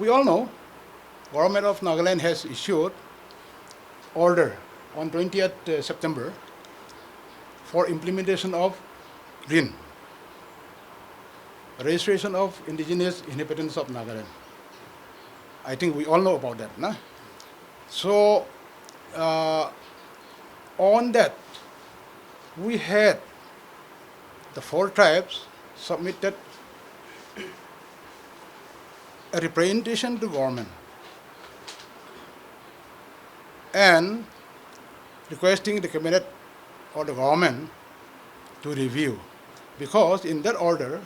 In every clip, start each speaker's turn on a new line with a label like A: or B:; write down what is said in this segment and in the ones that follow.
A: We all know government of Nagaland has issued order on 20th September for implementation of Riin, registration of indigenous inhabitants of Nagaland. I think we all know about that, nah? So on that, we had the 4 tribes submitted a representation to government and requesting the cabinet or the government to review, because in that order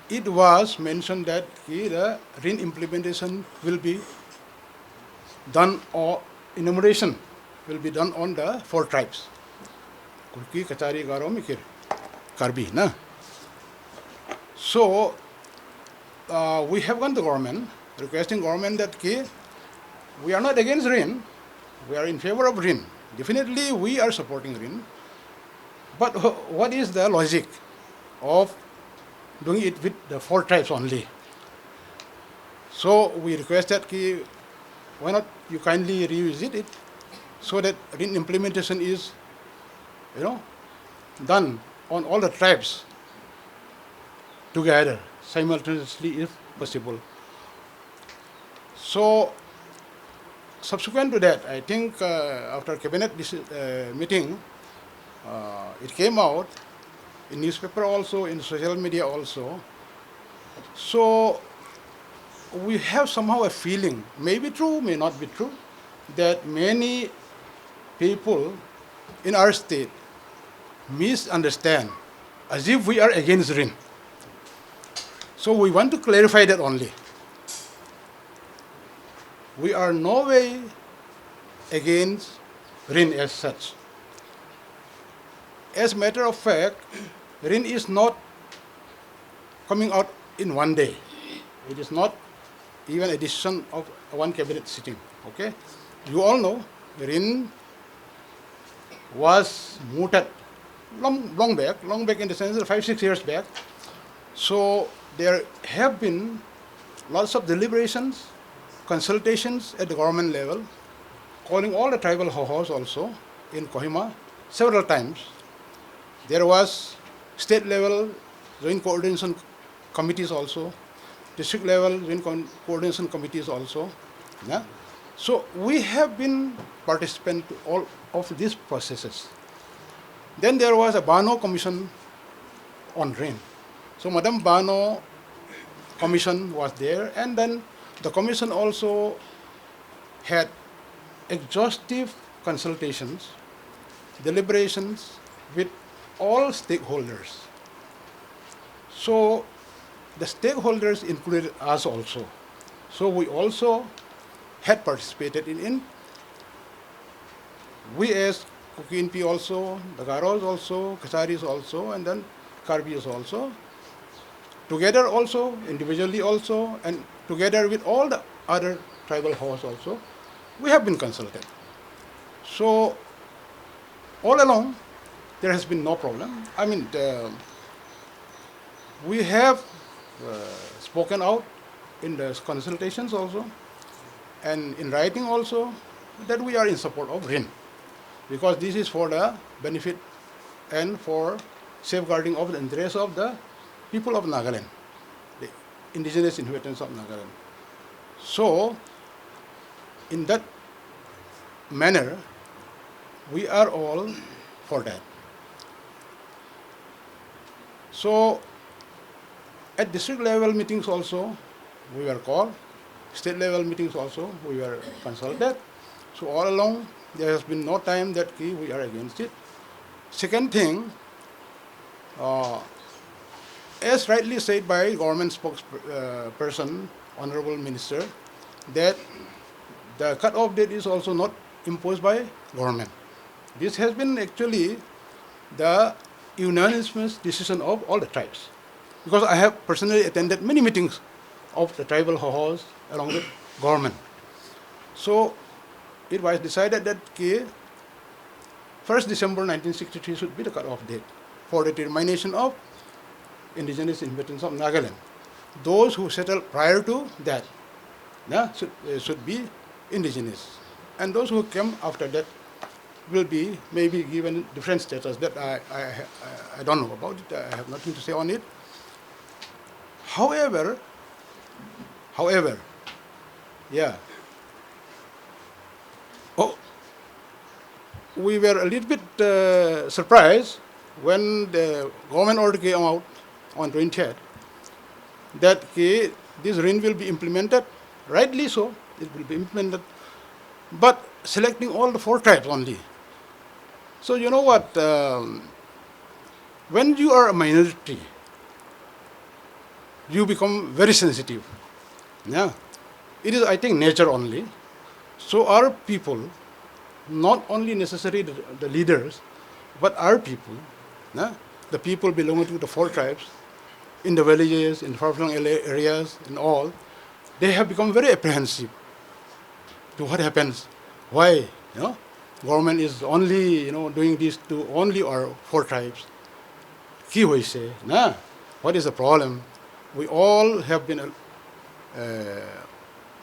A: it was mentioned that the Riin implementation will be done, or enumeration will be done on the 4 tribes: Kuki, Kachari, Garo, Mikir, Karbi. Na? So we have gone to government, requesting government that we are not against Riin, we are in favor of Riin. Definitely we are supporting Riin. But what is the logic of doing it with the 4 tribes only? So we request that why not you kindly revisit it so that Riin implementation is, done on all the tribes together simultaneously if possible. So subsequent to that, I think after cabinet meeting, it came out in newspaper also, in social media also. So we have somehow a feeling, may be true, may not be true, that many people in our state misunderstand as if we are against Riin. So we want to clarify that only. We are no way against Riin as such. As a matter of fact, Riin is not coming out in one day. It is not even a decision of one cabinet sitting. Okay, you all know Riin was mooted long back in the sense of 5-6 years back. So there have been lots of deliberations, consultations at the government level, calling all the tribal houses also in Kohima several times. There was state level joint coordination committees also, district level joint coordination committees also. Yeah? So we have been participant to all of these processes. Then there was a Bano commission on Riin. So Madam Bano commission was there, and then the commission also had exhaustive consultations, deliberations with all stakeholders. So the stakeholders included us also. So we also had participated in. We as Kuki NP also, the Garos also, Kacharis also, and then Karbis also. Together also, individually also, and together with all the other tribal hosts also, we have been consulted. So all along, there has been no problem. I mean, we have spoken out in the consultations also, and in writing also, that we are in support of Riin, because this is for the benefit and for safeguarding of the interests of the people of Nagaland, the indigenous inhabitants of Nagaland. So, in that manner, we are all for that. So, at district level meetings also, we were called. State level meetings also, we were consulted. So all along, there has been no time that we are against it. Second thing, as rightly said by government spokesperson, Honorable Minister, that the cut-off date is also not imposed by government. This has been actually the unanimous decision of all the tribes. Because I have personally attended many meetings of the tribal houses along with government. So it was decided that 1st December 1963 should be the cut-off date for the determination of indigenous inhabitants of Nagaland. those who settled prior to that should be indigenous. And those who came after that will be maybe given different status that I don't know about it. I have nothing to say on it. However, yeah, oh, we were a little bit surprised when the government order came out on 20th that this Riin will be implemented, rightly so, it will be implemented, but selecting all the 4 tribes only. So you know what, when you are a minority, you become very sensitive. Yeah, it is, I think, nature only. So our people, not only necessarily the leaders, but our people, the people belonging to the 4 tribes, in the villages, in far-flung areas, in all, they have become very apprehensive to what happens. Why, government is only, doing this to only our 4 tribes. Ki hoise, what is the problem? We all have been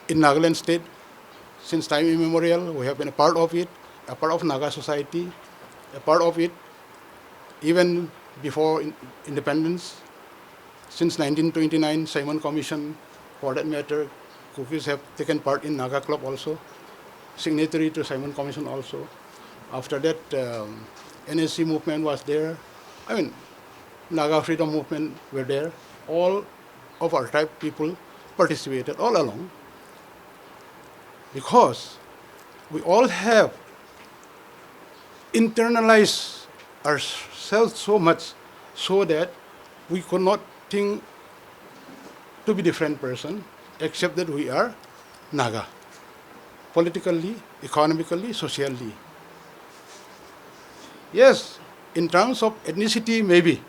A: in Nagaland state since time immemorial. We have been a part of it, a part of Naga society, a part of it even before independence. Since 1929, Simon Commission, for that matter, Kukis have taken part in Naga Club also, signatory to Simon Commission also. After that, NSC movement was there. I mean, Naga freedom movement were there. All of our tribe people participated all along because we all have internalized ourselves so much so that we could not think to be different person except that we are Naga, politically, economically, socially. Yes, in terms of ethnicity, maybe,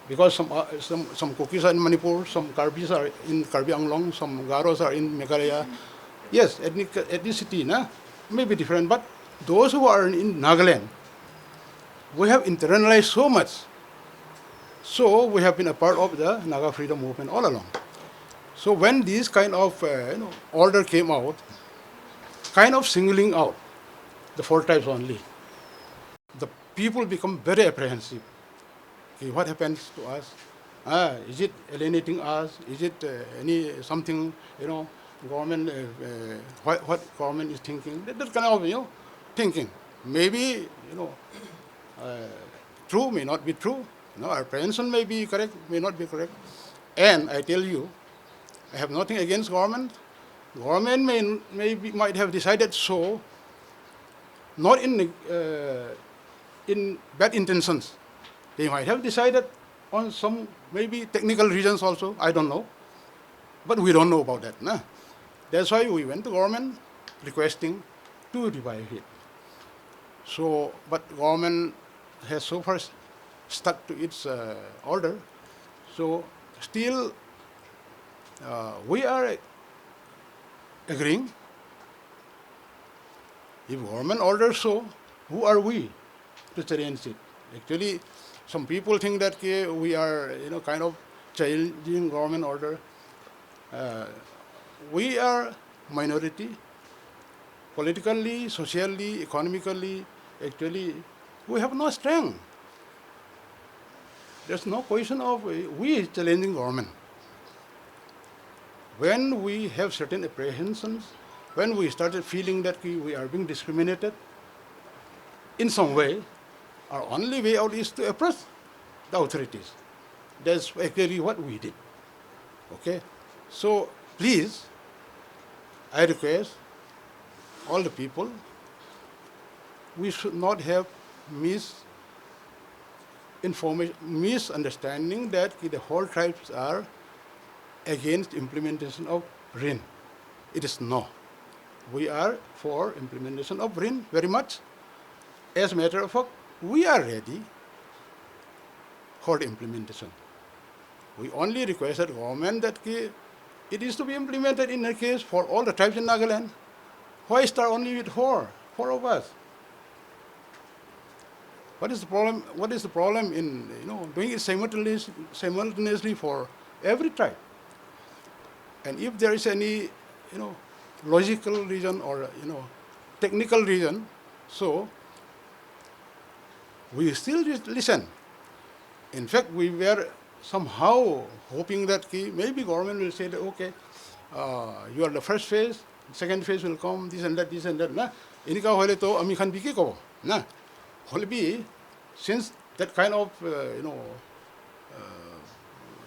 A: because some Kukis are in Manipur, some Karbis are in Karbi Anglong, some Garos are in Meghalaya. Yes, ethnicity may be different, but those who are in Nagaland, we have internalized so much. So we have been a part of the Naga freedom movement all along. So when this kind of order came out, kind of singling out the 4 tribes only, the people become very apprehensive. Okay, what happens to us? Is it alienating us? Is it something, government, what government is thinking? That kind of, thinking. Maybe, true, may not be true. Our apprehension may be correct, may not be correct. And I tell you, I have nothing against government. Government might have decided so, not in bad intentions. They might have decided on some maybe technical reasons also, I don't know. But we don't know about that. That's why we went to government requesting to revive it. So, but government has so far stuck to its order. So still we are agreeing. If government orders so, who are we to challenge it? Actually, some people think that we are, kind of challenging government order. We are minority, politically, socially, economically. Actually, we have no strength. There's no question of we challenging government. When we have certain apprehensions, when we started feeling that we are being discriminated in some way, our only way out is to approach the authorities. That's actually what we did. Okay? So please, I request all the people, we should not have misunderstanding that the whole tribes are against implementation of Riin. It is no. We are for implementation of Riin very much. As a matter of fact, we are ready for the implementation. We only requested government that it is to be implemented in a case for all the tribes in Nagaland. Why start only with 4 of us? What is the problem? What is the problem in doing it simultaneously for every tribe? And if there is any, logical reason or, technical reason, so we still listen. In fact, we were somehow hoping that maybe government will say that, okay, you are the first phase, second phase will come, this and that, na. Ini ka hole to ami khan biki ko, na. Hole be, since that kind of,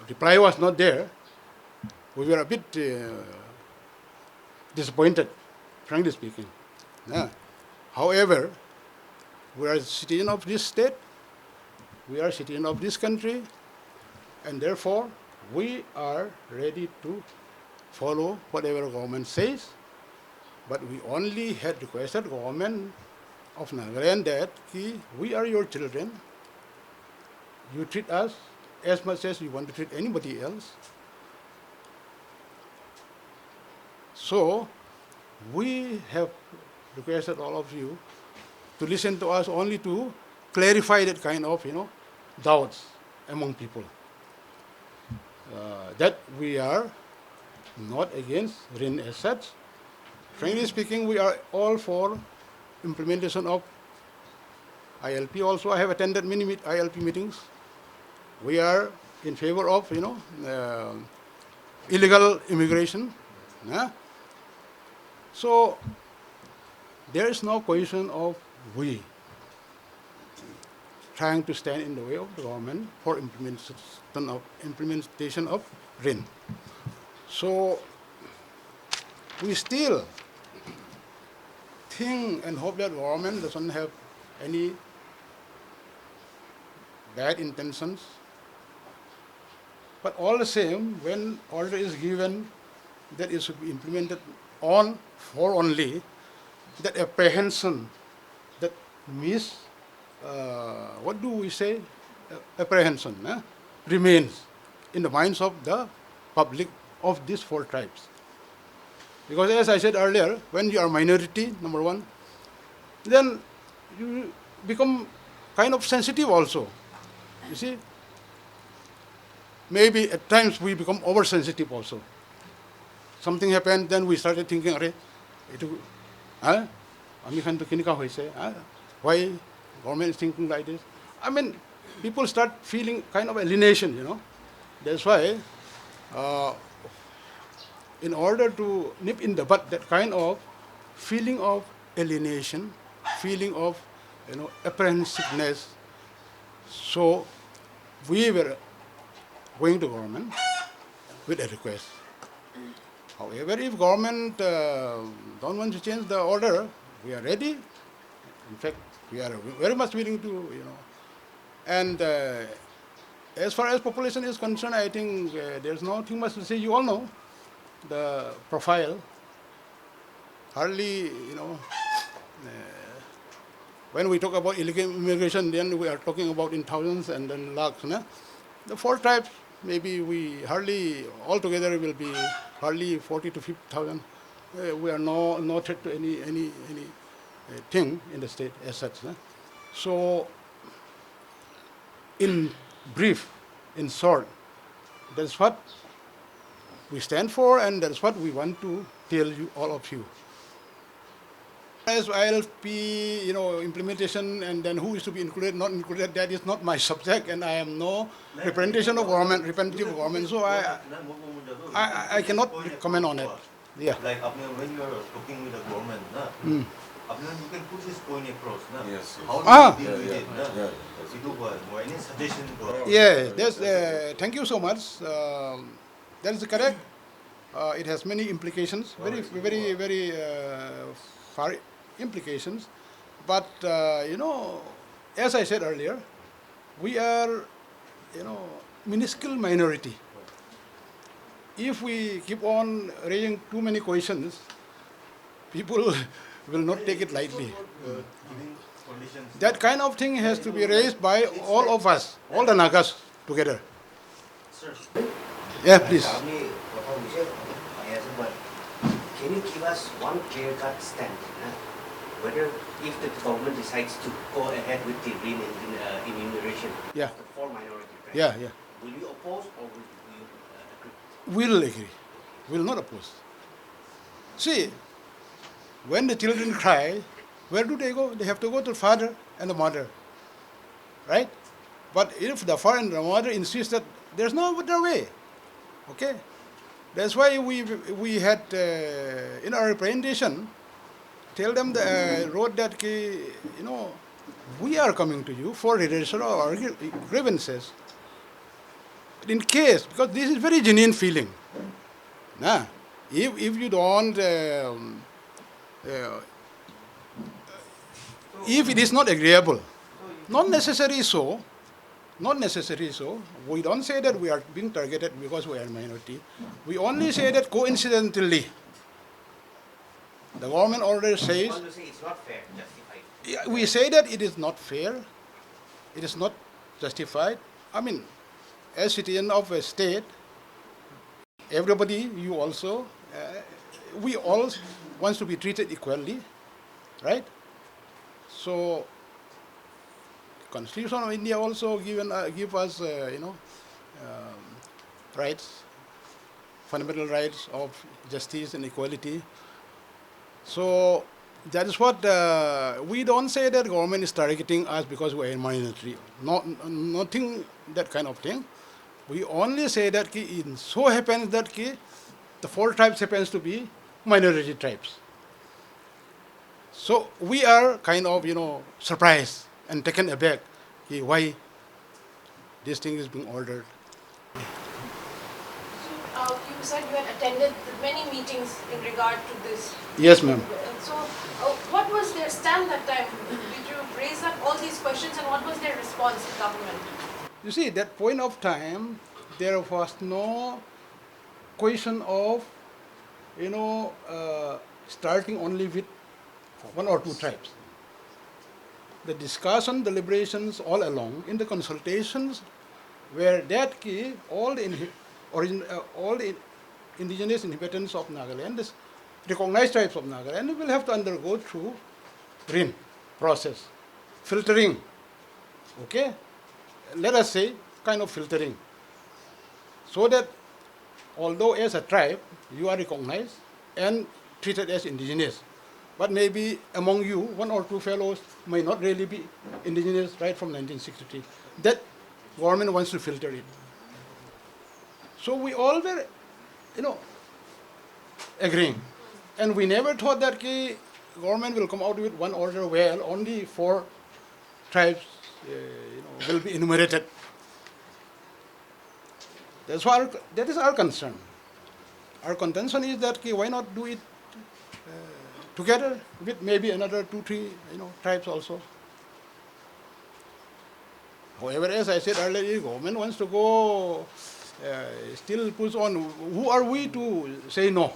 A: reply was not there, we were a bit disappointed, frankly speaking. Yeah. However, we are citizens of this state, we are citizens of this country, and therefore we are ready to follow whatever government says. But we only had requested government of Nagaland that we are your children, you treat us as much as you want to treat anybody else. So we have requested all of you to listen to us only to clarify that kind of, doubts among people. That we are not against Riin as such. Frankly speaking, we are all for implementation of ILP. Also, I have attended many ILP meetings. We are in favor of, illegal immigration. Yeah? So there is no question of we trying to stand in the way of the government for implementation of Riin. So we still think and hope that government doesn't have any bad intentions. But all the same, when order is given that it should be implemented for only, that apprehension, that what do we say? Apprehension remains in the minds of the public of these 4 tribes. Because as I said earlier, when you are minority, number one, then you become kind of sensitive also. You see? Maybe at times we become oversensitive also. Something happened, then we started thinking, why government is thinking like this? I mean, people start feeling kind of alienation, That's why, in order to nip in the bud that kind of feeling of alienation, feeling of, apprehensiveness, so we were going to government with a request. However, if government don't want to change the order, we are ready. In fact, we are very much willing to, And as far as population is concerned, I think there's nothing much to say. You all know the profile. Hardly, when we talk about illegal immigration, then we are talking about in thousands and then lakhs. The 4 tribes, maybe we hardly, altogether will be hardly 40 to 50,000. We are no threat to any thing in the state as such. So, in brief, in short, that's what we stand for, and that's what we want to tell you, all of you. As ILP, implementation, and then who is to be included, not included, that is not my subject, and I am no representation of government, representative of government, so I cannot comment on it. Yeah.
B: Like when you are talking with the government, you can put this point across.
C: Yes.
B: How do you deal with it? Any suggestion?
A: Yeah, thank you so much. That is correct. It has many implications, very far implications. But, as I said earlier, we are, minuscule minority. If we keep on raising too many questions, people will not take it lightly. That kind of thing has to be raised by all of us, all the Nagas together. Yeah, please.
D: Can you give us one clear-cut stand? Whether if the government decides to go ahead with the Riin enumeration for minority tribes,
A: Yeah.
D: will you oppose or will you agree?
A: We'll agree. will not oppose. See, when the children cry, where do they go? They have to go to the father and the mother, right? But if the father and the mother insist that there's no other way, okay? That's why we had in our presentation tell them wrote that we are coming to you for redressal of our grievances. In case, because this is very genuine feeling. Nah, if you don't, if it is not agreeable, not necessary so, we don't say that we are being targeted because we are a minority. We only say that coincidentally, the government order says,
D: You want to say it's not fair, justified.
A: yeah, we say that it is not fair, it is not justified. I mean, as citizen of a state, everybody, you also, we all want to be treated equally, right? So, Constitution of India also give us, rights, fundamental rights of justice and equality. So that is what we don't say that government is targeting us because we are a minority. Nothing that kind of thing. We only say that it so happens that the 4 tribes happens to be minority tribes. So we are kind of surprised and taken aback why this thing is being ordered.
C: So you said you had attended many meetings in regard to this.
A: Yes, ma'am.
C: So what was their stand that time? Did you raise up all these questions and what was their response to government?
A: You see, that point of time, there was no question of, starting only with 1 or 2 tribes. The discussion, deliberations all along in the consultations were that all the indigenous inhabitants of Nagaland, the recognized tribes of Nagaland, will have to undergo through Riin process, filtering, okay? Let us say kind of filtering, so that although as a tribe you are recognized and treated as indigenous, but maybe among you 1 or 2 fellows may not really be indigenous right from 1963. That government wants to filter it. So we all were, agreeing, and we never thought that government will come out with one order where only 4 tribes, will be enumerated. That is our concern. Our contention is that why not do it together with maybe another 2, 3, tribes also. However, as I said earlier, government wants to go, still push on. Who are we to say no?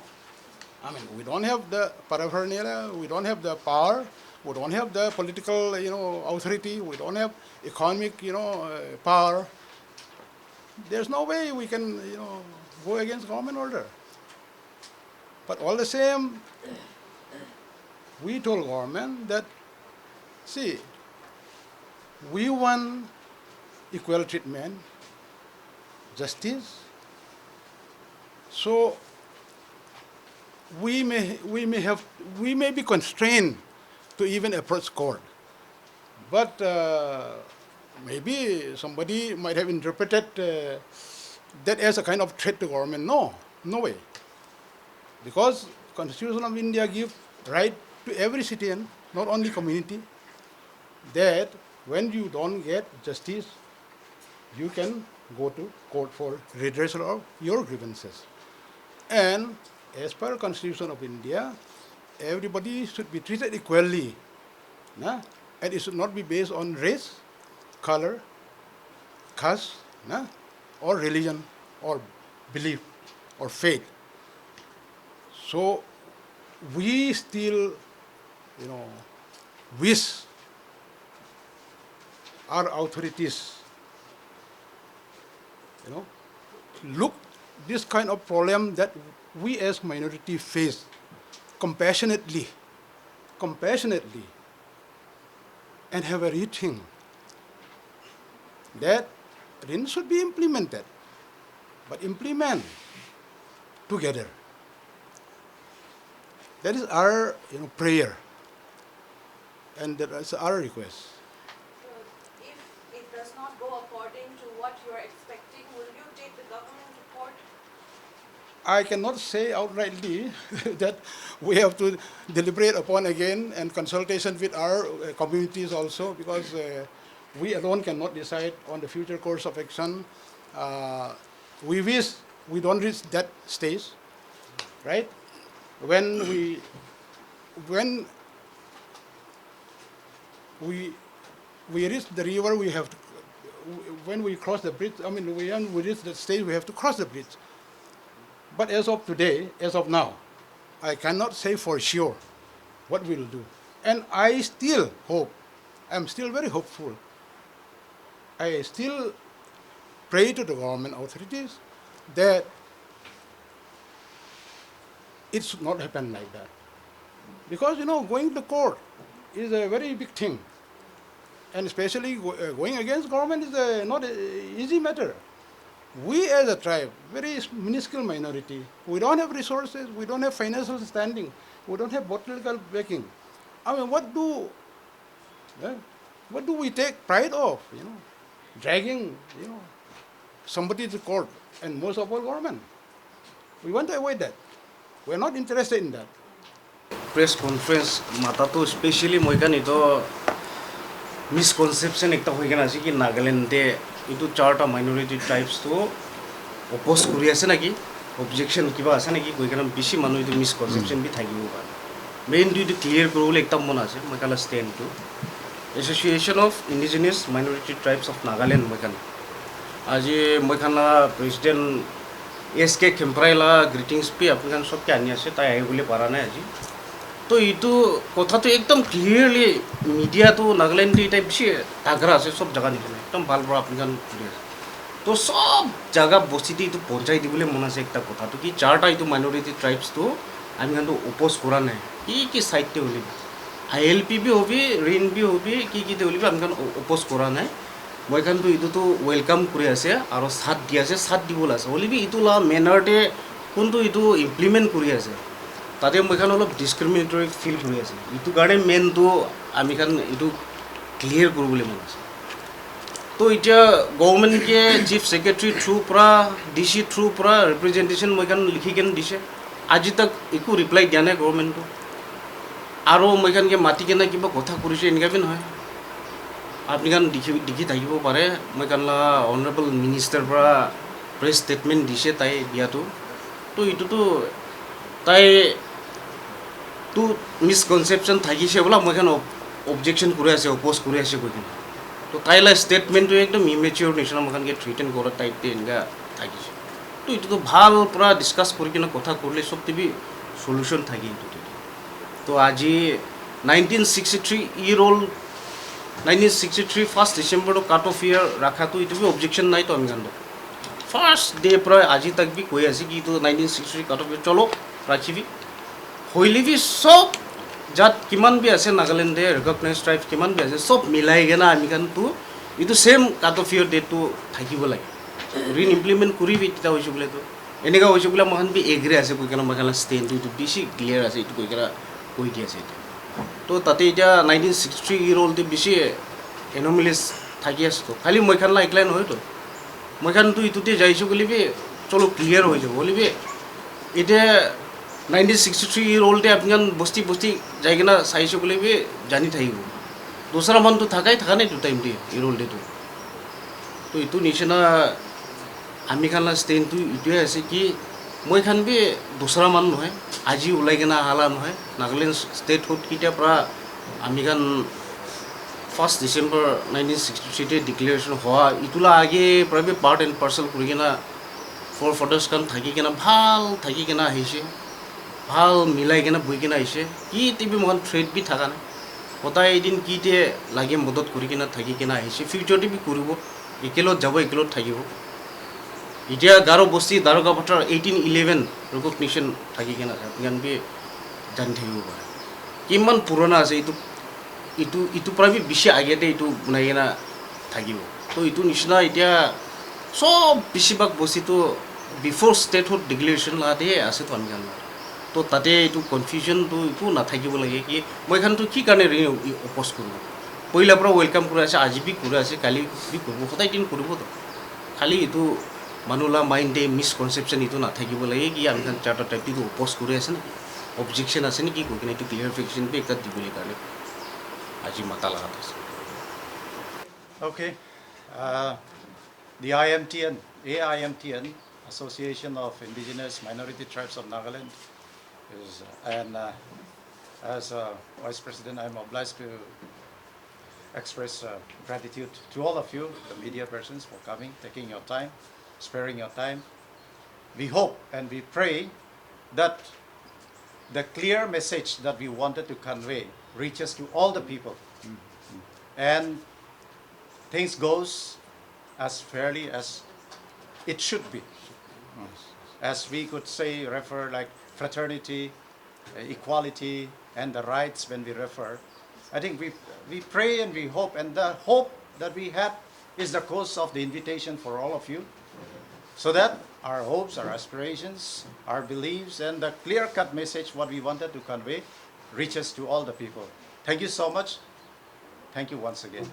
A: I mean, we don't have the paraphernalia, we don't have the power, we don't have the political, authority, we don't have economic, power. There's no way we can, go against government order. But all the same, we told government that, see, we want equal treatment, justice. So we may be constrained to even approach court. But maybe somebody might have interpreted that as a kind of threat to government. No way. Because Constitution of India gives right to every citizen, not only community, that when you don't get justice, you can go to court for redressal of your grievances. And as per Constitution of India, everybody should be treated equally. And it should not be based on race, color, caste, or religion, or belief, or faith. So we still, wish our authorities, look this kind of problem that we as minority face compassionately, and have a rethink that Riin should be implemented, but implement together. That is our prayer, and that is our request.
C: So if it does not go according to what you are expecting, will you take the government to court?
A: I cannot say outrightly that we have to deliberate upon again and consultation with our communities also, because we alone cannot decide on the future course of action. We wish we don't reach that stage, right? When we reach the river, we have to, when we cross the bridge, when we reach that stage, we have to cross the bridge. But as of today, as of now, I cannot say for sure what we'll do. And I still hope, I'm still very hopeful. I still pray to the government authorities that it should not happen like that. Because, going to court is a very big thing. And especially going against government is not an easy matter. We as a tribe, very minuscule minority, we don't have resources, we don't have financial standing, we don't have political backing. What do we take pride of? Dragging, somebody to court, and most of all government. We want to avoid that. We are not interested in that.
E: Press conference, matato especially moikan ito misconception ekta hoigena ase ki Nagaland de itu charta minority tribes to oppose kuri ase naki objection kiba ase naki koikana bishi manu itu misconception bi thakibo par main duty clear korole ekta mon ase moikala stand to Association of Indigenous Minority Tribes of Nagaland moikan aji moikana president SK Kempraila greetings pi apnikan sob ke ani ase tai ai bole para nai aji तो इतो कथा तो एकदम clearly media तो Nagaland type से तागरा से सब जगह निकले एकदम भाल बड़ा अपन क्लियर तो सब जगह बस्ती तो पहुंचाई दी बोले मना से एक कथा तो कि चारटा इतो माइनॉरिटी ट्राइब्स तो आमी तो ओपोज करा नै की साइड ते होली ILP भी होबी रिन भी होबी की ते होली आमी ओपोज करा नै মই खान तो इतो तो वेलकम करे आसे और साथ दिया से साथ दिबोला आसे होली भी इतो ला मेनरटे कोन तो इतो इम्प्लीमेंट करे आसे তাতে মই খান অলপ ডিসক্রিমিনেটরি ফিল কৰি আছে ইটো কাৰণে মেন তো আমি খান ইটো ক্লিয়াৰ কৰিবলৈ মন আছে তো এতিয়া গভৰ্নমেন্ট কে চিফ সেক্ৰেটাৰি থ্ৰু পৰা ডিসি থ্ৰু পৰা ৰিপ্ৰেজেন্টেশন মই খান লিখি কেন দিছে আজি তক একো ৰিপ্লাই দিয়া নাই গভৰ্নমেন্ট আৰু মই খান কে মাটি কেনে কিবা কথা কৰিছে এনেকা বি নহয় আপনি খান দেখি থাকিব পাৰে মই খান অনাৰেবল মিনিষ্টাৰ পৰা প্ৰেছ ষ্টেটমেন্ট দিছে তাই দিয়াটো তো ইটো তো তাই तो मिसकनसेप्शन থাকিছে বলা মই কেন অবজেকশন করে আছে অপোজ করে আছে কইন তো তাইলা স্টেটমেন্ট তো একদম ইমেচিউর নিশন মখান কে থ্রেটেন করা টাইপ তে এনগা থাকিছে তো এটা তো ভাল পুরা ডিসকাস করি কিনা কথা করলে সব টিভি সলিউশন থাকি তো আজি 1963 year old 1963 1st December তো কাট অফ ইয়ার রাখা তো এটা অবজেকশন নাই তো আমি জানো ফার্স্ট ডে প্রায় আজি তক भी কই আছে কি তো 1963 কাট অফ চলো রাখিবি होइली भी सब जात किमान भी আছে নাগালেন্ডে রিকগনাইজ ট্রাইব কিমান भी আছে সব মিলাই গেনা আমি কান তো ইটো সেম কাট অফ ইয়ার ডেট তো থাকিব লাগে রিন ইমপ্লিমেন্ট করি বিটা হইছে বলে তো এনেকা হইছে বলে মহান বি এগ্রি আছে কই কেন মখালা স্টেন্ড তো বেশি ক্লিয়ার আছে ইটো কই কেরা কই দি আছে এটা তো তাতে এটা 1963 year old বেশি এনোমালিস থাকি আছে তো খালি মই খানলা একলাই নহয় তো মই খান তো ইটোতে যাইছো বলিবি চলো ক্লিয়ার হই যাব বলিবি এটা 1963 year old আপনি বস্তি যাইগে না চাইছো বলে বি জানি থাকিব দোসরা মান তো থাকাই থাকা নাই তো টাইম দি year old তো ইটো নিচিনা আমি খানলা স্টেন তো ইটোয়ে আছে কি মই খান বি দোসরা মান নহয় আজি উলাই গেনা হালা নহয় নাগালেন্ড স্টেট হুড কিটা পৰা আমি খান 1st December 1963 তে ডিক্লেরেশন হওয়া ইতুলা আগে প্রাইভেট পার্ট এন্ড পার্সেল করি কিনা ফর ফটোস কান থাকি কিনা ভাল থাকি কিনা আহিছে ভাল মিলাই কেনে বই কেনে আইছে কি টিভি মন থ্রেড বি থাকা নাই কটা এদিন কিতে লাগে মদত কৰি কিনা থাকি কিনা আইছে ফিউচাৰটি বি কৰিব একেলত যাব একেলত থাকিব এতিয়া গাৰো বস্তি দাৰোগা পথাৰ 1811 ৰিকগনিশন থাকি কিনা আপনি বি জানি থাকিব পাৰে কিমান পুৰণা আছে ইটো প্ৰায় বেছি আগেতে ইটো বনাই কিনা থাকিব তো ইটো নিচিনা এতিয়া সব বেছিভাগ বস্তিটো বিফোর স্টেটহুড ডিক্লেরেশন লাদে আছে তো আমি জানো তো তাতে এইটো কনফিউজনটো একো নাথাকিব লাগে কি মই এখানটো কি কাৰণে অপ'জ কৰোঁ পহিলাৰ পৰা ৱেলকাম কৰি আছে আজি বি কৰি আছে কালি বি কৰিব সদায় দিন কৰিব তো খালি এইটো মানুহলা মাইণ্ডে মিসকনচেপশ্যন এইটো নাথাকিব লাগে কি আমি চাৰ্টাৰ টাইপটো অপ'জ কৰি আছে নেকি অবজেকশ্যন আছে নেকি কৈ কিনে এইটো ক্লিয়াৰিফিকেশ্যন বি এটা দিবলৈ কাৰণে আজি মাতা লগা আছে
F: Okay. The AIMTN, Association of Indigenous Minority Tribes of Nagaland, is, and as Vice President, I'm obliged to express gratitude to all of you, the media persons, for coming, taking your time, sparing your time. We hope and we pray that the clear message that we wanted to convey reaches to all the people. And things goes as fairly as it should be. As we could say, refer like fraternity, equality, and the rights when we refer. I think we pray and we hope, and the hope that we have is the cause of the invitation for all of you, so that our hopes, our aspirations, our beliefs, and the clear-cut message what we wanted to convey reaches to all the people. Thank you so much. Thank you once again.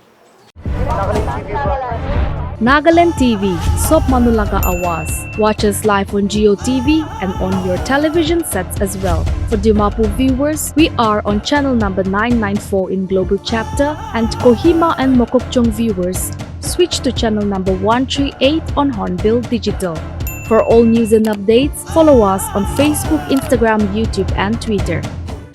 G: Nagaland TV, Sop Manulaga Awas. Watch us live on Geo TV and on your television sets as well. For Dimapu viewers, we are on channel number 994 in Global Chapter, and Kohima and Mokokchung viewers, switch to channel number 138 on Hornbill Digital. For all news and updates, follow us on Facebook, Instagram, YouTube, and Twitter.